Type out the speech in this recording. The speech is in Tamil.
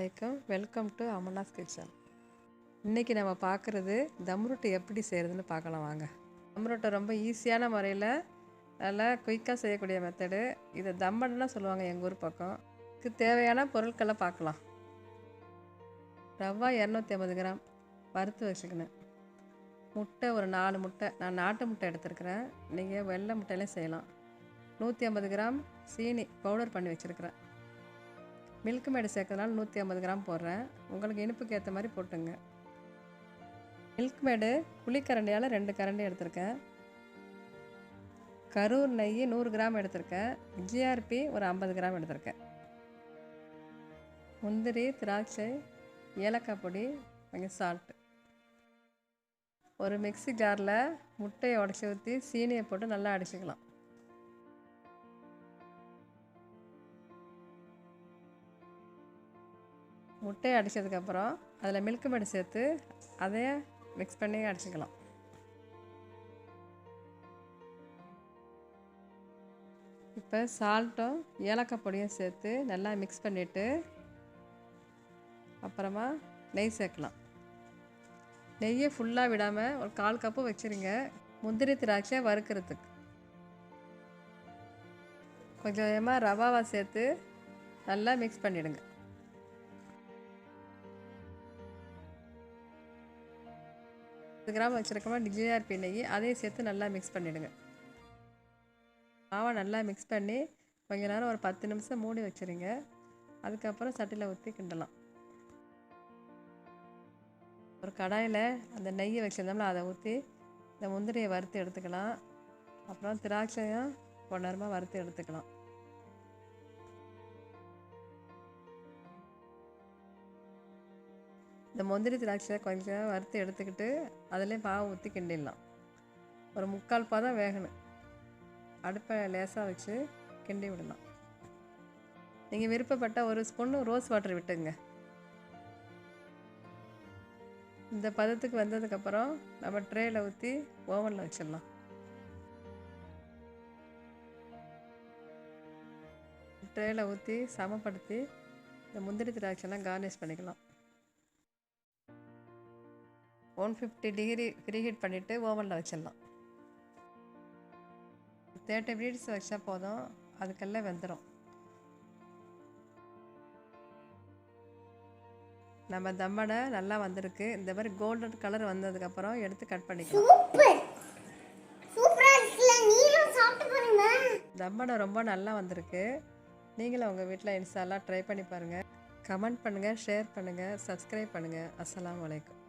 அலைக்கும். Welcome to Amana's kitchen. இன்றைக்கி நம்ம பார்க்குறது தம்ரூட் எப்படி செய்கிறதுன்னு பார்க்கலாம் வாங்க. தம்ரூட்டை ரொம்ப ஈஸியான முறையில் நல்லா குயிக்காக செய்யக்கூடிய மெத்தடு. இதை தம்மடன்னா சொல்லுவாங்க எங்கள் ஊர் பக்கம். இதுக்கு தேவையான பொருட்களை பார்க்கலாம். ரவா 250 கிராம் வறுத்து வச்சுக்கணும். முட்டை ஒரு 4 முட்டை, நான் நாட்டு முட்டை எடுத்துருக்கிறேன். நீங்கள் வெள்ளை முட்டையிலையும் செய்யலாம். 150 கிராம் சீனி பவுடர் பண்ணி வச்சுருக்கிறேன். மில்க் மேடு சேர்க்கறதுனால 150 கிராம் போடுறேன். உங்களுக்கு இனிப்புக்கு ஏற்ற மாதிரி போட்டுங்க. மில்க் மேடு புளிக்கரண்டியால் 2 கரண்டி எடுத்திருக்கேன். கரூர் நெய் 100 கிராம் எடுத்திருக்கேன். ஜிஆர்பி ஒரு 50 கிராம் எடுத்திருக்கேன். முந்திரி, திராட்சை, ஏலக்காய் பொடி, கொஞ்சம் சால்ட்டு. ஒரு மிக்ஸி ஜாரில் முட்டையை உடச்சி ஊற்றி சீனியை போட்டு நல்லா அடிச்சுக்கலாம். முட்டையை அடித்ததுக்கப்புறம் அதில் மில்க் மேடு சேர்த்து அதையே மிக்ஸ் பண்ணி அடிச்சுக்கலாம். இப்போ சால்ட்டும் ஏலக்காய் பொடியும் சேர்த்து நல்லா மிக்ஸ் பண்ணிவிட்டு அப்புறமா நெய் சேர்க்கலாம். நெய்யை ஃபுல்லாக விடாமல் ஒரு 1/4 கப்பு வச்சுருங்க. முந்திரி திராட்சை வறுக்கிறதுக்கு கொஞ்சமாக ரவாவை சேர்த்து நல்லா மிக்ஸ் பண்ணிவிடுங்க. கிராம் வச்சுருக்கோமா ஜிஆர்பி நெய் அதையும் சேர்த்து நல்லா மிக்ஸ் பண்ணிவிடுங்க. மாவை நல்லா மிக்ஸ் பண்ணி கொஞ்ச நேரம் ஒரு 10 நிமிஷம் மூடி வச்சுருங்க. அதுக்கப்புறம் சட்டியில் ஊற்றி கிண்டலாம். ஒரு கடாயில் அந்த நெய்யை வச்சுருந்தோம்னா அதை ஊற்றி இந்த முந்திரியை வறுத்து எடுத்துக்கலாம். அப்புறம் திராட்சையும் பொன்னரமாக வறுத்து எடுத்துக்கலாம். இந்த முந்திரி திராட்சை கொஞ்சம் வறுத்து எடுத்துக்கிட்டு அதிலே மாவு ஊற்றி கிண்டிடலாம். ஒரு 3/4 பாதம் வேகணும். அடுப்பை லேசாக வச்சு கிண்டி விடலாம். நீங்கள் விருப்பப்பட்ட ஒரு ஸ்பூன் ரோஸ் வாட்டர் விட்டுங்க. இந்த பதத்துக்கு வந்ததுக்கப்புறம் நம்ம ட்ரேயில் ஊற்றி ஓவனில் வச்சிடலாம். ட்ரேயில் ஊற்றி சமப்படுத்தி இந்த முந்திரி திராட்சைலாம் கார்னிஷ் பண்ணிக்கலாம். 150 டிகிரி ப்ரீஹீட் பண்ணிவிட்டு ஓவனில் வச்சிடலாம். 30 மினிட்ஸ் வச்சா போதும், அதுக்கெல்லாம் வெந்துடும். நம்ம தம்மடை நல்லா வந்திருக்கு. இந்த மாதிரி கோல்டன் கலர் வந்ததுக்கப்புறம் எடுத்து கட் பண்ணிக்கலாம். தம்மடை ரொம்ப நல்லா வந்திருக்கு. நீங்களும் உங்கள் வீட்டில் இன்ஷா அல்லாஹ் ட்ரை பண்ணி பாருங்கள். கமெண்ட் பண்ணுங்கள், ஷேர் பண்ணுங்கள், சப்ஸ்கிரைப் பண்ணுங்கள். அஸ்ஸலாமு அலைக்கும்.